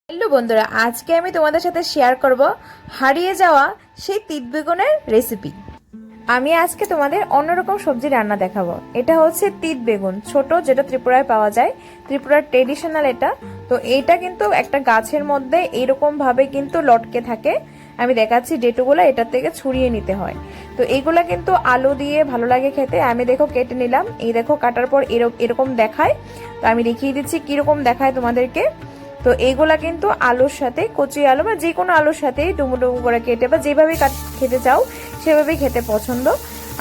Hello বন্ধুরা, আজকে আমি তোমাদের সাথে শেয়ার করব হারিয়ে যাওয়া সেই তিত বেগুনের রেসিপি। আমি আজকে তোমাদের অন্যরকম সবজি রান্না দেখাবো। এটা হচ্ছে তিত বেগুন, ছোট, যেটা ত্রিপুরায় পাওয়া যায়, ত্রিপুরার ট্রেডিশনাল এটা। তো এইটা কিন্তু একটা গাছের মধ্যে এইরকম ভাবে কিন্তু লটকে থাকে। আমি দেখাচ্ছি ডেটুগুলো এটার থেকে ছুরিয়ে নিতে হয়। তো এইগুলা কিন্তু আলু দিয়ে ভালো লাগে খেতে। আমি দেখো কেটে নিলাম, এই দেখো কাটার পর এরকম দেখায়। তো আমি দেখিয়ে দিচ্ছি কিরকম দেখায় তোমাদেরকে। তো এইগুলা কিন্তু আলুর সাথে, কচি আলু বা যে কোনো আলুর সাথেই ডুমো ডুমো করে কেটে বা যেভাবে খেতে চাও সেভাবেই খেতে পছন্দ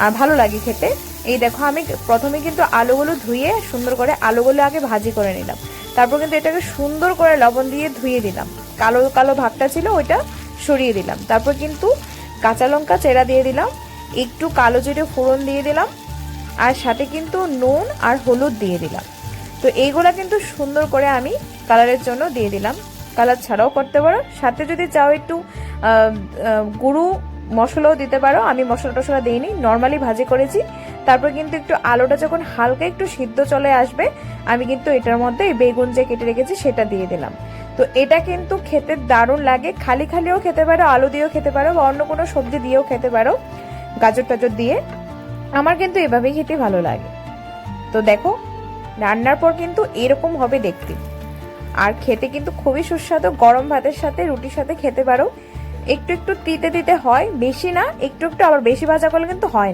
আর ভালো লাগে খেতে। এই দেখো আমি প্রথমে কিন্তু আলুগুলো ধুয়ে সুন্দর করে আলুগুলো আগে ভাজি করে নিলাম। তারপর কিন্তু এটাকে সুন্দর করে লবণ দিয়ে ধুয়ে দিলাম, কালো কালো ভাগটা ছিল ওইটা সরিয়ে দিলাম। তারপর কিন্তু কাঁচা লঙ্কা চেরা দিয়ে দিলাম, একটু কালো জিরে ফোড়ন দিয়ে দিলাম, আর সাথে কিন্তু নুন আর হলুদ দিয়ে দিলাম। তো এইগুলা কিন্তু সুন্দর করে আমি কালারের জন্য দিয়ে দিলাম। কালার ছাড়াও করতে পারো, সাথে যদি চাও একটু গুঁড়ো মশলাও দিতে পারো। আমি মশলা টশলা দিইনি, নর্মালি ভাজি করেছি। তারপর কিন্তু একটু আলুটা যখন হালকা একটু সিদ্ধ চলে আসবে, আমি কিন্তু এটার মধ্যে এই বেগুন যে কেটে রেখেছি সেটা দিয়ে দিলাম। তো এটা কিন্তু খেতে দারুণ লাগে, খালি খালিও খেতে পারো, আলু দিয়েও খেতে পারো, বা অন্য কোনো সবজি দিয়েও খেতে পারো, গাজর টাজর দিয়ে। আমার কিন্তু এভাবেই খেতে ভালো লাগে। তো দেখো রান্নার পর কিন্তু এরকম হবে দেখতে, আর খেতে কিন্তু খুবই সুস্বাদু। গরম ভাতের সাথে, রুটির সাথে খেতে পারো। একটু একটু তিতে তিতে হয়, বেশি না, একটু একটু, আবার বেশি ভাজা করলে কিন্তু হয় না।